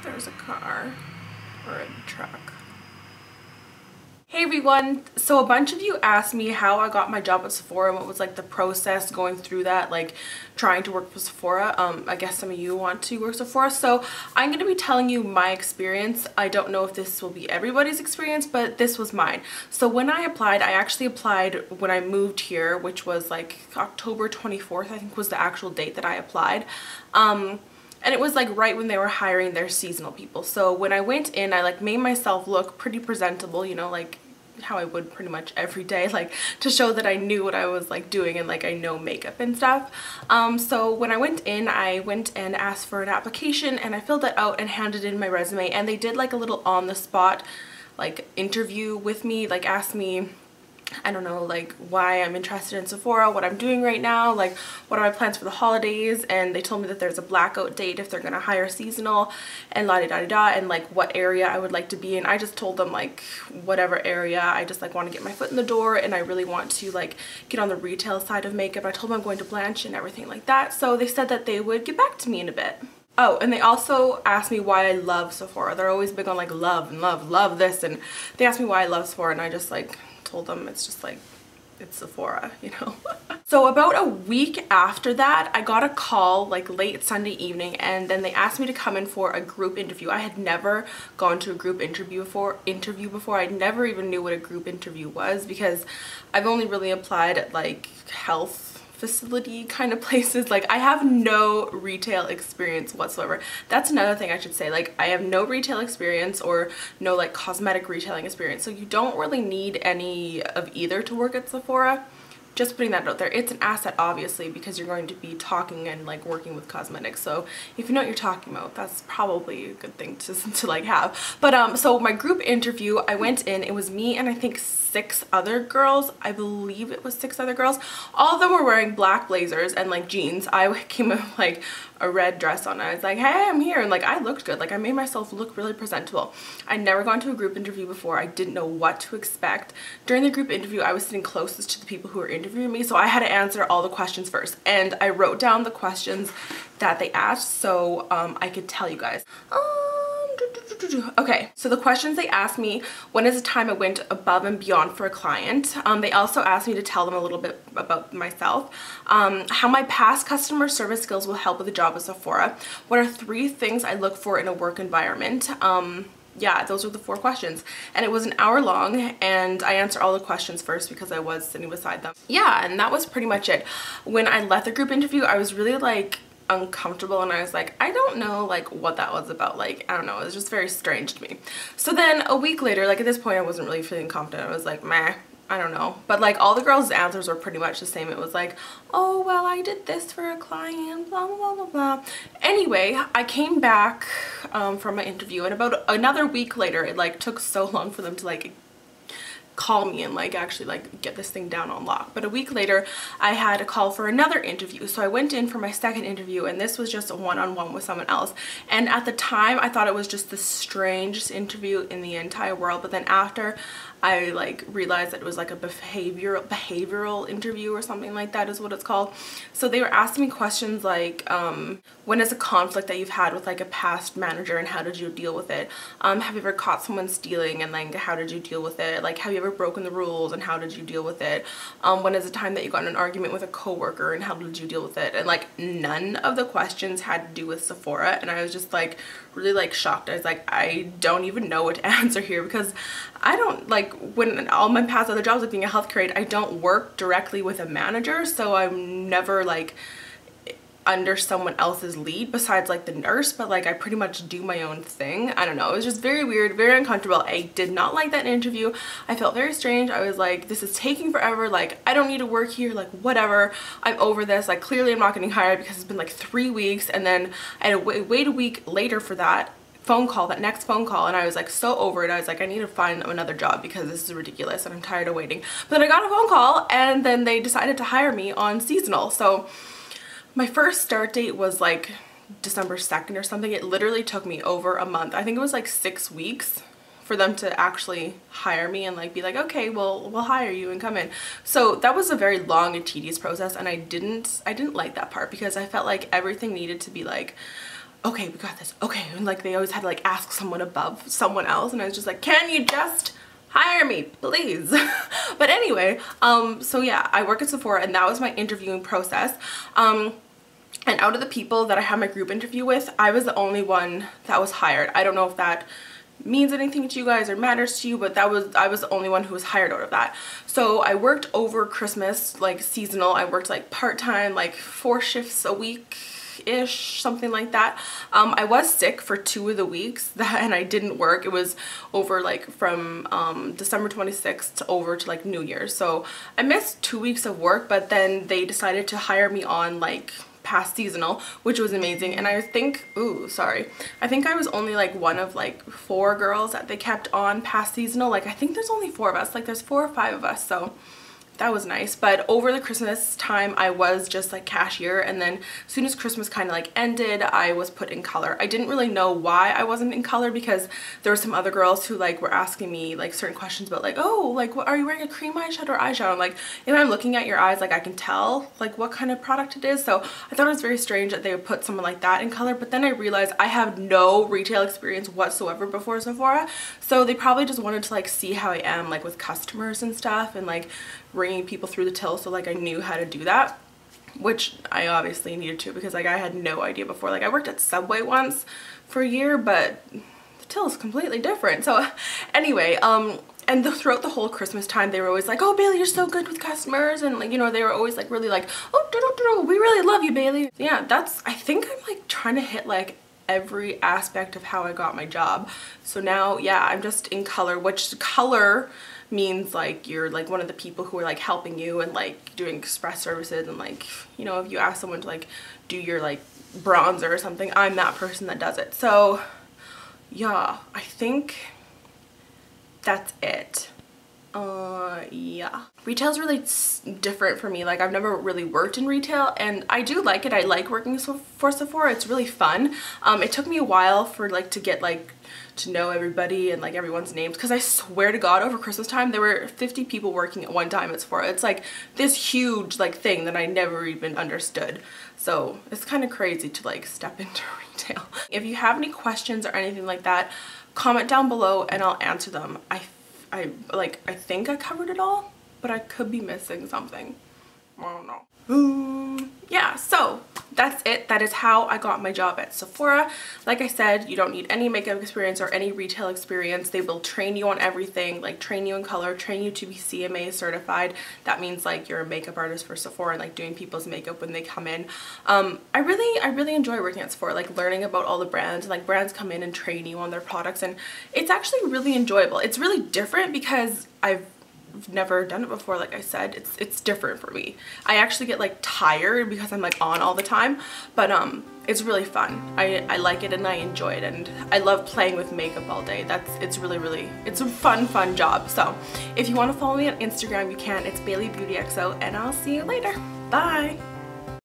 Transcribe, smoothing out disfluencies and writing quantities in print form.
There's a car or a truck. Hey everyone, so a bunch of you asked me how I got my job at Sephora and what was like the process going through that, like trying to work for Sephora. I guess some of you want to work Sephora, so I'm going to be telling you my experience. I don't know if this will be everybody's experience, but this was mine. So when I applied, I actually applied when I moved here, which was like October 24th, I think was the actual date that I applied. And it was like right when they were hiring their seasonal people. So when I went in, I like made myself look pretty presentable, you know, like how I would pretty much every day, like to show that I knew what I was like doing and like I know makeup and stuff. So when I went and asked for an application and I filled that out and handed in my resume, and they did like a little on the spot like interview with me, like asked me, I don't know, like why I'm interested in Sephora, what I'm doing right now, like what are my plans for the holidays, and they told me that there's a blackout date if they're gonna hire seasonal, and la-di-da-di-da, and like what area I would like to be in. I just told them like whatever area. I just like want to get my foot in the door, and I really want to like get on the retail side of makeup. I told them I'm going to Blanche and everything like that, so they said that they would get back to me in a bit. Oh, and they also asked me why I love Sephora. They're always big on like love and love this, and they asked me why I love Sephora, and I just like told them it's just like, it's Sephora, you know. So about a week after that, I got a call like late Sunday evening, and then they asked me to come in for a group interview. I had never gone to a group interview before. I never even knew what a group interview was because I've only really applied at like health facility kind of places. Like I have no retail experience whatsoever. That's another thing I should say. Like I have no retail experience or no like cosmetic retailing experience. So you don't really need any of either to work at Sephora. Just putting that out there. It's an asset obviously because you're going to be talking and like working with cosmetics. So if you know what you're talking about, that's probably a good thing to like have. But so my group interview, I went in, it was me and I think 6 other girls. I believe it was 6 other girls. All of them were wearing black blazers and like jeans. I came in with like a red dress on. I was like, hey, I'm here, and like I looked good. Like I made myself look really presentable. I'd never gone to a group interview before. I didn't know what to expect. During the group interview, I was sitting closest to the people who were interviewing me, so I had to answer all the questions first, and I wrote down the questions that they asked so I could tell you guys. Okay, so the questions they asked me: when is the time I went above and beyond for a client? They also asked me to tell them a little bit about myself, how my past customer service skills will help with the job at Sephora, what are 3 things I look for in a work environment. Yeah, those were the 4 questions, and it was an hour long, and I answered all the questions first because I was sitting beside them. Yeah, and that was pretty much it. When I left the group interview, I was really like uncomfortable, and I was like, I don't know like what that was about. Like I don't know, it was just very strange to me. So then a week later, like at this point I wasn't really feeling confident. I was like, meh, I don't know. But like all the girls' answers were pretty much the same. It was like, oh well, I did this for a client, blah blah blah blah blah. Anyway, I came back from my interview, and about another week later, it like took so long for them to like call me and like actually like get this thing down on lock. But a week later I had a call for another interview, so I went in for my second interview, and this was just a one-on-one with someone else. And at the time I thought it was just the strangest interview in the entire world, but then after I like realized that it was like a behavioral interview or something like that is what it's called. So they were asking me questions like, when is a conflict that you've had with like a past manager and how did you deal with it? Have you ever caught someone stealing and like how did you deal with it? Like have you ever broken the rules and how did you deal with it? When is the time that you got in an argument with a coworker and how did you deal with it? And like none of the questions had to do with Sephora, and I was just like really like shocked. I was like, I don't even know what to answer here because I don't like, when all my past other jobs like being a healthcare aide, I don't work directly with a manager, so I'm never like under someone else's lead besides like the nurse, but like I pretty much do my own thing. I don't know, it was just very weird, very uncomfortable. I did not like that interview. I felt very strange. I was like, this is taking forever, like I don't need to work here, like whatever, I'm over this. Like clearly I'm not getting hired because it's been like 3 weeks, and then I had to wait a week later for that phone call, that next phone call, and I was like so over it. I was like, I need to find another job because this is ridiculous and I'm tired of waiting. But then I got a phone call, and then they decided to hire me on seasonal. So my first start date was like December 2nd or something. It literally took me over a month. I think it was like 6 weeks for them to actually hire me and like be like, okay, well, we'll hire you and come in. So that was a very long and tedious process, and I didn't like that part because I felt like everything needed to be like okay, we got this, okay. And like they always had to like ask someone above someone else, and I was just like, can you just hire me, please? But anyway, so yeah, I work at Sephora, and that was my interviewing process. And out of the people that I had my group interview with, I was the only one that was hired. I don't know if that means anything to you guys or matters to you, but I was the only one who was hired out of that. So I worked over Christmas, like seasonal. I worked like part-time, like 4 shifts a week ish, something like that. I was sick for 2 of the weeks and I didn't work. It was over like from December 26th to over to like New Year's. So I missed 2 weeks of work, but then they decided to hire me on like past seasonal, which was amazing. And I think, I think I was only like one of like 4 girls that they kept on past seasonal. Like I think there's only 4 of us, like there's 4 or 5 of us, so that was nice. But over the Christmas time I was just like cashier, and then as soon as Christmas kind of like ended, I was put in color. I didn't really know why I wasn't in color, because there were some other girls who like were asking me like certain questions about like, oh, like what, are you wearing a cream eyeshadow or eyeshadow? I'm like, if I'm looking at your eyes, like I can tell like what kind of product it is. So I thought it was very strange that they would put someone like that in color, but then I realized I have no retail experience whatsoever before Sephora, so they probably just wanted to like see how I am like with customers and stuff, and like bringing people through the till, so like I knew how to do that, which I obviously needed to, because like I had no idea before. Like I worked at Subway once for a year, but the till is completely different. So anyway, and throughout the whole Christmas time, they were always like, oh, Bailey, you're so good with customers, and like, you know, they were always like really like, oh, we really love you, Bailey. Yeah, I think I'm like trying to hit like every aspect of how I got my job. So now, yeah, I'm just in color, which color means like you're like one of the people who are like helping you and like doing express services, and like, you know, if you ask someone to like do your like bronzer or something, I'm that person that does it. So yeah, I think that's it. Yeah, retail's really different for me. Like I've never really worked in retail, and I do like it. I like working for Sephora. It's really fun. It took me a while for like to get like to know everybody and like everyone's names, because I swear to God, over Christmas time there were 50 people working at one time at Sephora. It's like this huge like thing that I never even understood. So it's kind of crazy to like step into retail. If you have any questions or anything like that, comment down below and I'll answer them. I think I covered it all, but I could be missing something. I don't know. Yeah, so that's it. That is how I got my job at Sephora. Like I said, you don't need any makeup experience or any retail experience. They will train you on everything, like train you in color, train you to be CMA certified. That means like you're a makeup artist for Sephora and like doing people's makeup when they come in. I really enjoy working at Sephora, like learning about all the brands, and like brands come in and train you on their products, and it's actually really enjoyable. It's really different because I've never done it before. Like I said, it's different for me. I actually get like tired because I'm like on all the time, but it's really fun. I like it and I enjoy it, and I love playing with makeup all day. It's a fun job. So if you want to follow me on Instagram, you can. It's Bailey Beauty XO, and I'll see you later. Bye.